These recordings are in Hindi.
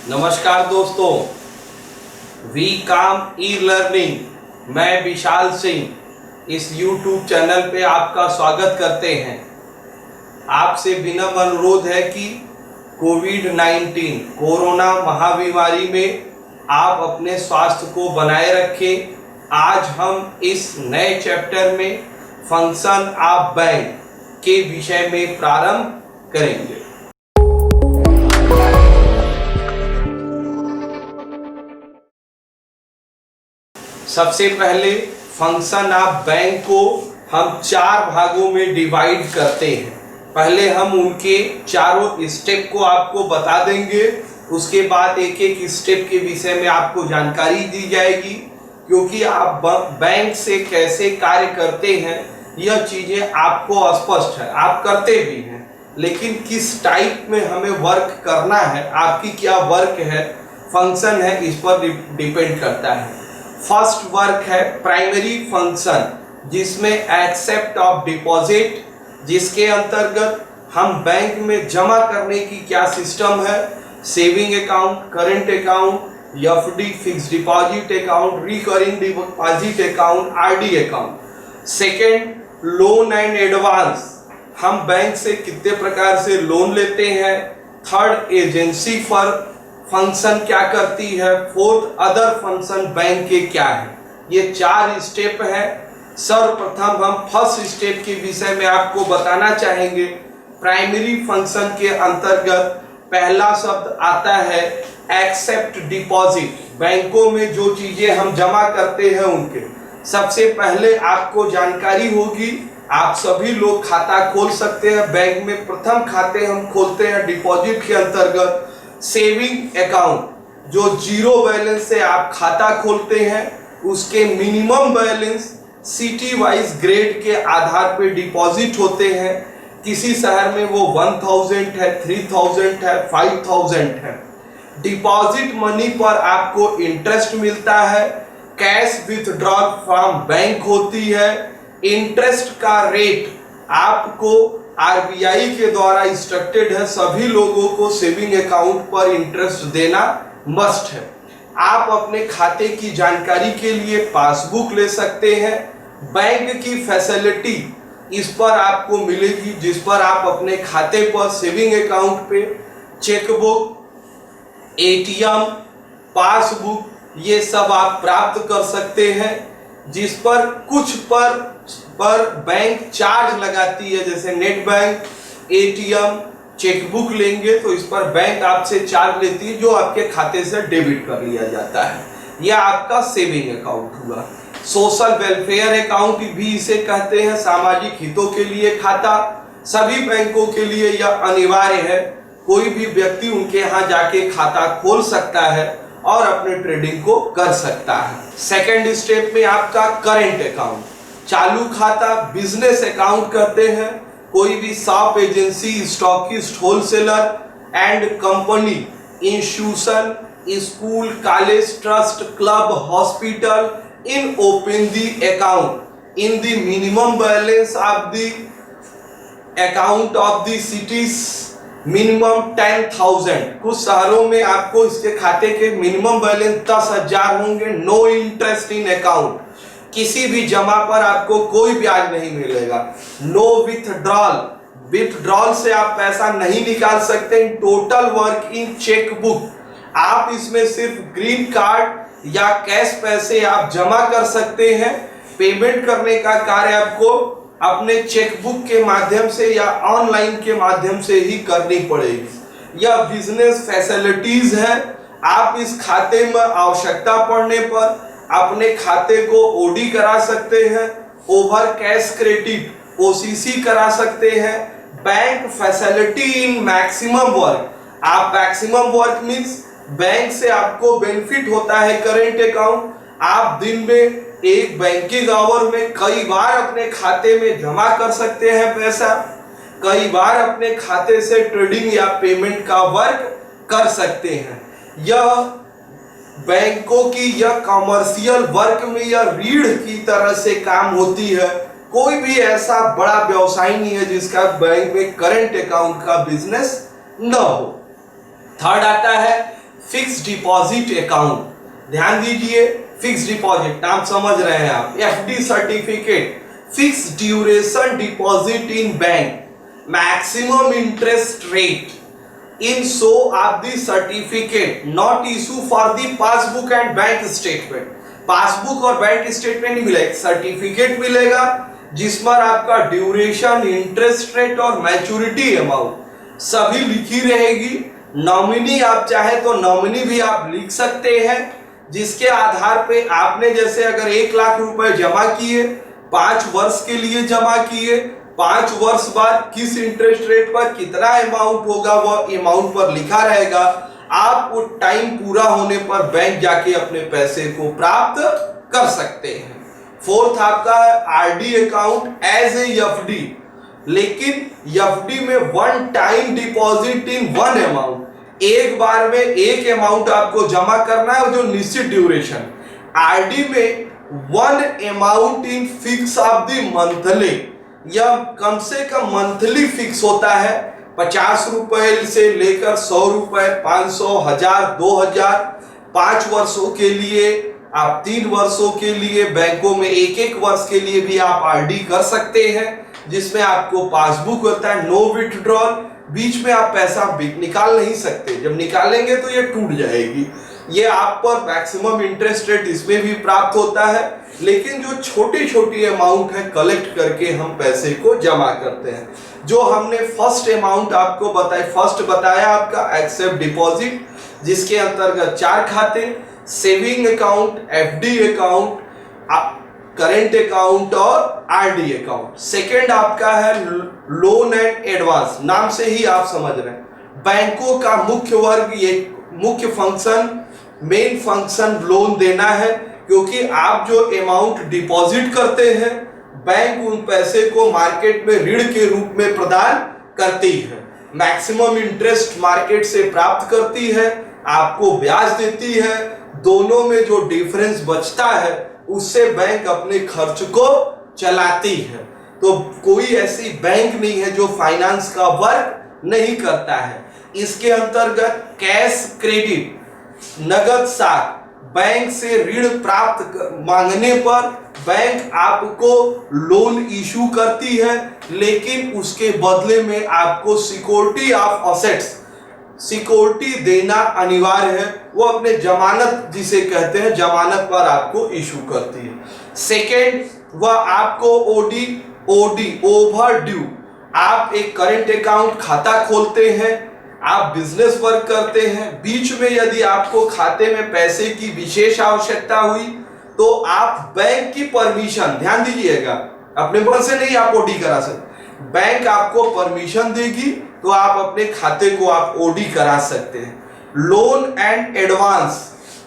नमस्कार दोस्तों, वी काम ई लर्निंग, मैं विशाल सिंह इस YouTube चैनल पे आपका स्वागत करते हैं। आपसे विनम्र अनुरोध है कि कोविड-19 कोरोना महाबीमारी में आप अपने स्वास्थ्य को बनाए रखें। आज हम इस नए चैप्टर में फंक्शन ऑफ बैंक के विषय में प्रारंभ करेंगे। सबसे पहले फंक्शन ऑफ बैंक को हम चार भागों में डिवाइड करते हैं। पहले हम उनके चारों स्टेप को आपको बता देंगे, उसके बाद एक एक स्टेप के विषय में आपको जानकारी दी जाएगी, क्योंकि आप बैंक से कैसे कार्य करते हैं यह चीज़ें आपको स्पष्ट है, आप करते भी हैं, लेकिन किस टाइप में हमें वर्क करना है, आपकी क्या वर्क है, फंक्शन है, इस पर डिपेंड करता है। फर्स्ट वर्क है प्राइमरी फंक्शन, जिसमें एक्सेप्ट ऑफ डिपॉजिट, जिसके अंतर्गत हम बैंक में जमा करने की क्या सिस्टम है, saving account, current account, FD fix deposit account, recurring deposit account, RD account. Second, loan and advance, हम बैंक से कितने प्रकार से लोन लेते हैं। थर्ड, एजेंसी फॉर फंक्शन क्या करती है। फोर्थ, अदर फंक्शन बैंक के क्या है। ये चार स्टेप है। सर्वप्रथम हम फर्स्ट स्टेप के विषय में आपको बताना चाहेंगे। प्राइमरी फंक्शन के अंतर्गत पहला शब्द आता है एक्सेप्ट डिपॉजिट। बैंकों में जो चीजें हम जमा करते हैं उनके सबसे पहले आपको जानकारी होगी, आप सभी लोग खाता खोल सकते हैं बैंक में। प्रथम खाते हम खोलते हैं डिपॉजिट के अंतर्गत सेविंग अकाउंट, जो जीरो बैलेंस से आप खाता खोलते हैं, उसके minimum balance city wise grade के आधार पे डिपॉजिट होते हैं। किसी शहर में वो 1000 है, 3000 है, 5000 है। डिपॉजिट मनी पर आपको इंटरेस्ट मिलता है। कैश विथड्रॉल फ्रॉम बैंक होती है। इंटरेस्ट का रेट आपको आरबीआई के द्वारा इंस्ट्रक्टेड है, सभी लोगों को सेविंग अकाउंट पर इंटरेस्ट देना मस्ट है। आप अपने खाते की जानकारी के लिए पासबुक ले सकते हैं। बैंक की फैसिलिटी इस पर आपको मिलेगी, जिस पर आप अपने खाते पर सेविंग अकाउंट पे चेकबुक, एटीएम, पासबुक ये सब आप प्राप्त कर सकते हैं, जिस पर कुछ पर बैंक चार्ज लगाती है। जैसे नेट बैंक, एटीएम, चेकबुक लेंगे तो इस पर बैंक आपसे चार्ज लेती है, जो आपके खाते से डेबिट कर लिया जाता है। यह आपका सेविंग अकाउंट हुआ। सोशल वेलफेयर अकाउंट भी इसे कहते हैं, सामाजिक हितों के लिए खाता। सभी बैंकों के लिए यह अनिवार्य है, कोई भी व्यक्ति उनके यहाँ जाके खाता खोल सकता है और अपने ट्रेडिंग को कर सकता है। सेकेंड स्टेप में आपका करंट अकाउंट, चालू खाता, बिजनेस अकाउंट करते हैं। कोई भी shop, agency, stockist, wholesaler and company, institution, school, college, trust, club, hospital in open the account in the minimum balance of the account of the cities minimum 10,000। कुछ शहरों में आपको इसके खाते के मिनिमम बैलेंस 10,000 होंगे। नो इंटरेस्ट इन अकाउंट, किसी भी जमा पर आपको कोई ब्याज नहीं मिलेगा। नो विथड्रॉल, विथड्रॉल से आप पैसा नहीं निकाल सकते। टोटल वर्क इन चेकबुक, आप इसमें सिर्फ ग्रीन कार्ड या कैश पैसे आप जमा कर सकते हैं। पेमेंट करने का कार्य आपको अपने चेकबुक के माध्यम से या ऑनलाइन के माध्यम से ही करनी पड़ेगी। यह बिजनेस फैसिलिटीज है। आप इस खाते में आवश्यकता पड़ने पर अपने खाते को ओडी करा सकते हैं, ओवर कैश क्रेडिट ओसीसी करा सकते हैं। Bank facility in maximum work, आप मैक्सिमम वर्क मींस बैंक से आपको बेनिफिट होता है। करंट अकाउंट, आप दिन में एक बैंकिंग आवर में कई बार अपने खाते में जमा कर सकते हैं पैसा, कई बार अपने खाते से ट्रेडिंग या पेमेंट का वर्क कर सकते हैं। यह बैंकों की यह कमर्शियल वर्क में यह रीढ़ की तरह से काम होती है। कोई भी ऐसा बड़ा व्यवसाय नहीं है जिसका बैंक में करंट अकाउंट का बिजनेस न हो। थर्ड आता है फिक्स डिपॉजिट अकाउंट, ध्यान दीजिए, फिक्स डिपॉजिट नाम समझ रहे हैं आप, FD certificate, fix duration deposit in bank, maximum interest rate in so of the certificate not issue for the passbook and bank statement। Passbook और बैंक स्टेटमेंट नहीं मिलेगा, सर्टिफिकेट मिलेगा जिस पर आपका ड्यूरेशन, इंटरेस्ट रेट और मैच्योरिटी अमाउंट सभी लिखी रहेगी। नॉमिनी आप चाहे तो नॉमिनी भी आप लिख सकते हैं, जिसके आधार पे आपने जैसे अगर 1 लाख रुपए जमा किए, 5 वर्ष के लिए जमा किए, 5 वर्ष बाद किस इंटरेस्ट रेट पर कितना अमाउंट होगा वो अमाउंट पर लिखा रहेगा। आप वो टाइम पूरा होने पर बैंक जाके अपने पैसे को प्राप्त कर सकते हैं। फोर्थ आपका है RD account as a FD, लेकिन एफडी में one time deposit in one amount, एक बार में एक अमाउंट आपको जमा करना है जो निश्चित ड्यूरेशन। आरडी में one amount in fix of the monthly, यह कम से कम मंथली फिक्स होता है, 50 रुपए से लेकर 100 रुपए, 500, 1000, 2000, 5 वर्षों के लिए, आप 3 वर्षों के लिए, बैंकों में 1-1 वर्ष के लिए भी आप आरडी कर सकते हैं, जिसमें आपको पासबुक होता है, नो विथड्रॉल, बीच में आप पैसा निकाल नहीं सकते, जब निकालेंगे तो ये टूट जाएगी। ये आप पर मैक्सिमम इंटरेस्ट रेट इसमें भी प्राप्त होता है, लेकिन जो छोटी छोटी अमाउंट है कलेक्ट करके हम पैसे को जमा करते हैं। जो हमने फर्स्ट अमाउंट आपको फर्स्ट बताया आपका एक्सेप्ट डिपॉजिट, जिसके अंतर्गत 4 खाते, saving account, FD account, current account और आरडी अकाउंट। सेकंड आपका है लोन एंड एडवांस, नाम से ही आप समझ रहे हैं, बैंकों का मुख्य वर्ग, ये मुख्य फंक्शन, मेन फंक्शन लोन देना है, क्योंकि आप जो अमाउंट डिपॉजिट करते हैं बैंक उन पैसे को मार्केट में ऋण के रूप में प्रदान करती है, मैक्सिमम इंटरेस्ट मार्केट से प्राप्त करती है, आपको ब्याज देती है, दोनों में जो डिफरेंस बचता है उससे बैंक अपने खर्च को चलाती है। तो कोई ऐसी बैंक नहीं है जो फाइनेंस का वर्क नहीं करता है। इसके अंतर्गत कैश क्रेडिट, नगद साख, बैंक से ऋण प्राप्त मांगने पर बैंक आपको लोन इशू करती है, लेकिन उसके बदले में आपको सिक्योरिटी ऑफ असेट्स, सिक्योरिटी देना अनिवार्य है, वो अपने जमानत जिसे कहते हैं जमानत पर आपको इशू करती है। सेकेंड, वह आपको ओडी ओवर ड्यू, आप एक करेंट अकाउंट खाता खोलते हैं, आप बिजनेस वर्क करते हैं, बीच में यदि आपको खाते में पैसे की विशेष आवश्यकता हुई तो आप बैंक की परमिशन, ध्यान दीजिएगा, अपने मन से नहीं आप ओडी करा सकते, बैंक आपको परमिशन देगी तो आप अपने खाते को आप ओडी करा सकते हैं। लोन एंड एडवांस,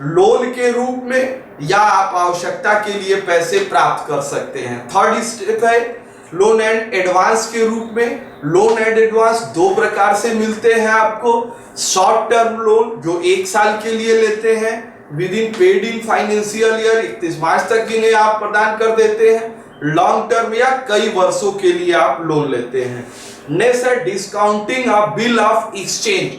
लोन के रूप में या आप आवश्यकता के लिए पैसे प्राप्त कर सकते हैं। थर्ड स्टेप है लोन एंड एडवांस के रूप में। लोन एंड एडवांस 2 प्रकार से मिलते हैं आपको, शॉर्ट टर्म लोन जो 1 साल के लिए लेते हैं, with in paid in financial year 31 मार्च तक जिन्हें आप प्रदान कर देते हैं, लॉन्ग टर्म या कई वर्षों के लिए आप लोन लेते हैं। नेक्स्ट है discounting of bill of exchange,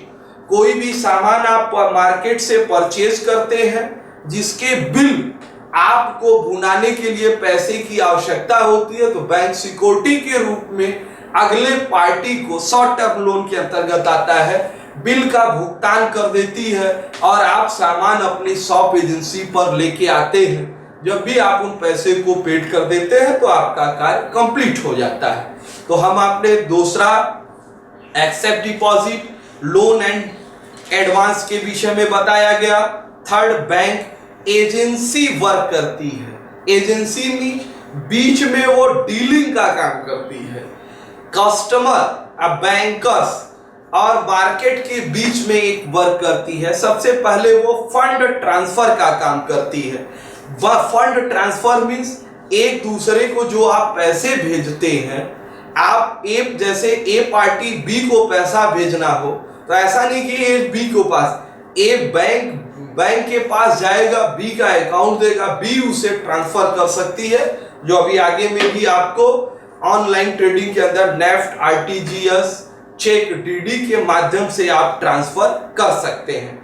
कोई भी सामान आप मार्केट से परचेज करते हैं जिसके बिल आपको भुनाने के लिए पैसे की आवश्यकता होती है, तो बैंक सिक्योरिटी के रूप में अगले पार्टी को शॉर्ट टर्म लोन के अंतर्गत आता है, बिल का भुगतान कर देती है और आप सामान अपनी शॉप एजेंसी पर लेके आते हैं। जब भी आप उन पैसे को पेड कर देते हैं तो आपका कार्य कंप्लीट हो जाता है। तो हम आपने दूसरा accept deposit, loan and advance के विषय में बताया गया। थर्ड, बैंक एजेंसी वर्क करती है। एजेंसी में बीच में वो डीलिंग का काम करती है, कस्टमर, बैंकर्स और मार्केट के बीच में एक वर्क करती है। सबसे पहले वो फंड ट्रांसफर का काम करती है। वह फंड ट्रांसफर मींस एक दूसरे को जो आप पैसे भेजते हैं, आप जैसे ए पार्टी बी को पैसा भेजना हो तो ऐसा नहीं कि ए बी को पास, ए बैंक के पास जाएगा, बी का अकाउंट देगा, बी उसे ट्रांसफर कर सकती है, जो अभी आगे में भी आपको ऑनलाइन ट्रेडिंग के अंदर नेफ्ट, आरटीजीएस, चेक, डीडी के माध्यम से आप ट्रांसफर कर सकते हैं।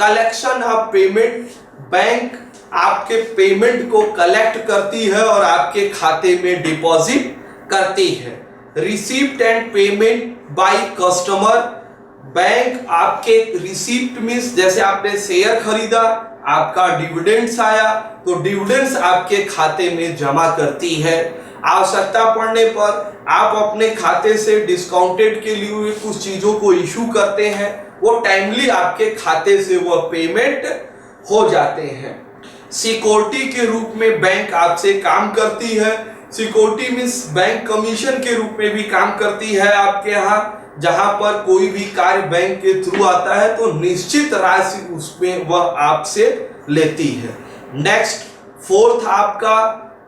कलेक्शन ऑफ पेमेंट, बैंक आपके पेमेंट को कलेक्ट करती है और आपके खाते में डिपॉजिट करती है। Receipt and payment by customer, bank आपके रिसीप्ट मींस जैसे आपने शेयर खरीदा, आपका डिविडेंड्स आया तो डिविडेंड्स आपके खाते में जमा करती है। आवश्यकता पड़ने पर आप अपने खाते से डिस्काउंटेड के लिए हुए कुछ चीजों को इशू करते हैं, वो टाइमली आपके खाते से वो पेमेंट हो जाते हैं। सिक्योरिटी के रूप में बैंक आपसे काम करती है। सिक्योरिटी मींस बैंक कमीशन के रूप में भी काम करती है आपके यहाँ। जहां पर कोई भी कार्य बैंक के थ्रू आता है तो निश्चित राशि उसमें वह आपसे लेती है। नेक्स्ट फोर्थ आपका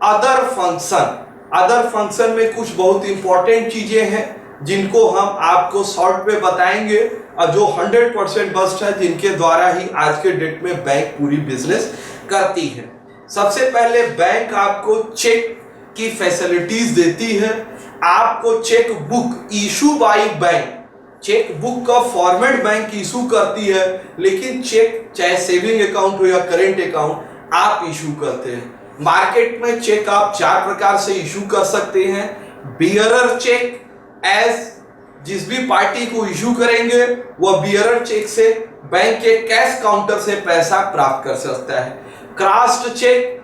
अदर फंक्शन। अदर फंक्शन में कुछ बहुत इंपॉर्टेंट चीजें हैं जिनको हम आपको शॉर्ट में बताएंगे और जो 100% मस्ट है, जिनके द्वारा ही आज के डेट में बैंक पूरी बिजनेस करती है। सबसे पहले बैंक आपको चेक की फैसिलिटीज देती है। आपको cheque book issue by bank, cheque book का फॉर्मेट बैंक इशू करती है, लेकिन चेक चाहे सेविंग अकाउंट हो या करेंट अकाउंट आप इशू करते हैं। मार्केट में चेक आप 4 प्रकार से इशू कर सकते हैं। बियरर चेक, एज जिस भी पार्टी को इशू करेंगे वह बियरर चेक से बैंक के कैश काउंटर से पैसा प्राप्त कर सकता है। Crossed cheque,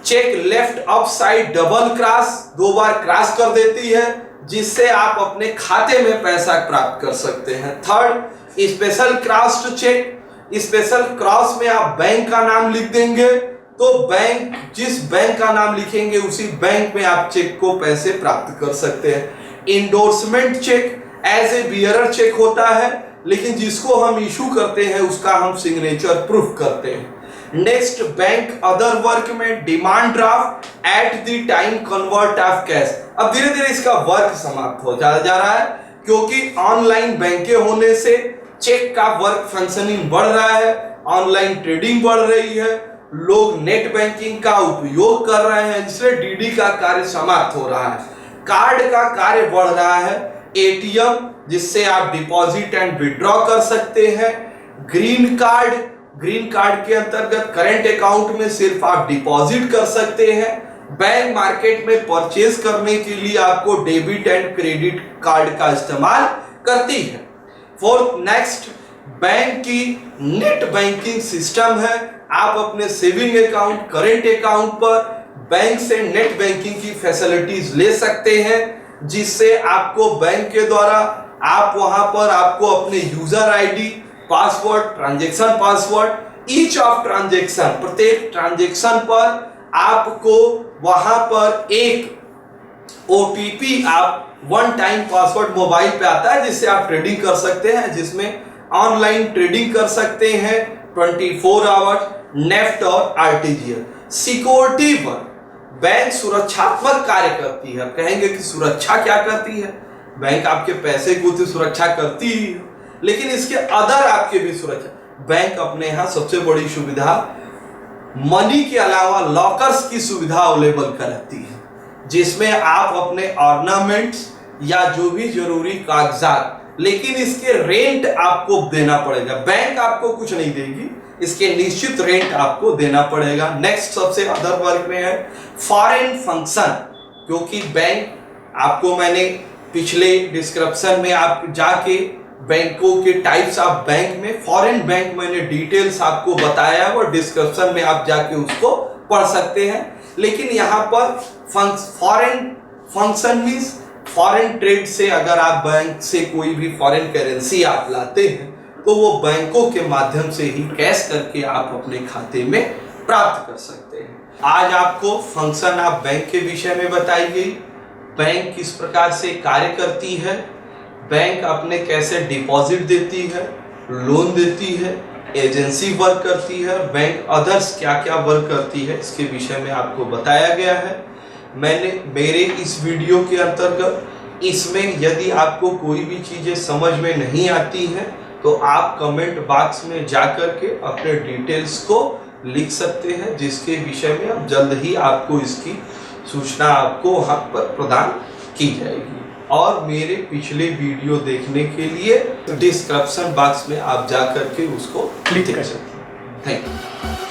cheque left up side double cross, 2 बार क्रॉस कर देती है, जिससे आप अपने खाते में पैसा प्राप्त कर सकते हैं। Third special crossed cheque, special cross में आप बैंक का नाम लिख देंगे तो बैंक जिस बैंक का नाम लिखेंगे उसी बैंक में आप चेक को पैसे प्राप्त कर सकते हैं। Endorsement cheque as a bearer cheque होता है, लेकिन जिसको हम इशू करते हैं उसका हम सिग्नेचर प्रूफ करते हैं। नेक्स्ट बैंक अदर वर्क में demand draft at the time convert of cash. अब धीरे धीरे इसका वर्क समाप्त हो जा रहा है, क्योंकि ऑनलाइन बैंकें होने से चेक का वर्क फंक्शनिंग बढ़ रहा है, ऑनलाइन ट्रेडिंग बढ़ रही है, लोग नेट बैंकिंग का उपयोग कर रहे हैं, जिससे डीडी का कार्य समाप्त हो रहा है। कार्ड का कार्य बढ़ रहा है, एटीएम जिससे आप डिपॉजिट एंड विड्रॉ कर सकते हैं। ग्रीन कार्ड, ग्रीन कार्ड के अंतर्गत करंट अकाउंट में सिर्फ आप डिपॉजिट कर सकते हैं। बैंक मार्केट में परचेज करने के लिए आपको डेबिट एंड क्रेडिट कार्ड का इस्तेमाल करती है। फोर्थ नेक्स्ट बैंक की नेट बैंकिंग सिस्टम है। आप अपने सेविंग अकाउंट, करंट अकाउंट पर बैंक से नेट बैंकिंग की फैसिलिटीज ले सकते हैं, जिससे आपको बैंक के द्वारा आप वहां पर आपको अपने user ID, password, transaction password, each of transaction, प्रत्येक ट्रांजैक्शन पर आपको वहां पर एक ओटीपी, आप वन टाइम पासवर्ड मोबाइल पे आता है जिससे आप ट्रेडिंग कर सकते हैं, जिसमें ऑनलाइन ट्रेडिंग कर सकते हैं 24 आवर्स, नेफ्ट और आरटीजीएस। सिक्योरिटी पर बैंक सुरक्षात्मक कार्य करती है। कहेंगे कि सुरक्षा क्या करती है? बैंक आपके पैसे को तो सुरक्षा करती ही है, लेकिन इसके अदर आपके भी सुरक्षा। बैंक अपने यहाँ सबसे बड़ी सुविधा मनी के अलावा लॉकर्स की सुविधा अवेलेबल कराती है, जिसमें आप अपने ऑर्नामेंट्स या जो भी जरूरी कागजात, लेकिन इसके रेंट आपको देना पड़ेगा। बैंक आपको कुछ नहीं देगी, इसके निश्चित रेंट आपको देना पड़ेगा। नेक्स्ट सबसे अदर वर्ग में है फॉरेन फंक्शन, क्योंकि बैंक आपको मैंने पिछले डिस्क्रिप्शन में आप जाके बैंकों के टाइप्स ऑफ बैंक में फॉरेन बैंक मैंने डिटेल्स आपको बताया, वो डिस्क्रिप्शन में आप जाके उसको पढ़ सकते हैं। लेकिन यहाँ पर foreign function means foreign trade से अगर आप बैंक से कोई भी फॉरेन करेंसी आप लाते हैं तो वो बैंकों के माध्यम से ही कैश करके आप अपने खाते में प्राप्त कर सकते हैं। आज आपको फंक्शन ऑफ बैंक के विषय में बताई गई, बैंक किस प्रकार से कार्य करती है, बैंक अपने कैसे डिपॉजिट देती है, लोन देती है, एजेंसी वर्क करती है, बैंक अदर्स क्या क्या वर्क करती है, इसके विषय में आपको बताया गया है। मैंने मेरे इस वीडियो के अंतर्गत इसमें यदि आपको कोई भी चीज़ें समझ में नहीं आती हैं तो आप कमेंट बॉक्स में जाकर के अपने डिटेल्स को लिख सकते हैं, जिसके विषय में अब जल्द ही आपको इसकी सूचना आपको वहाँ पर प्रदान की जाएगी। और मेरे पिछले वीडियो देखने के लिए डिस्क्रिप्शन बॉक्स में आप जाकर के उसको क्लिक कर सकते हैं। Thank you.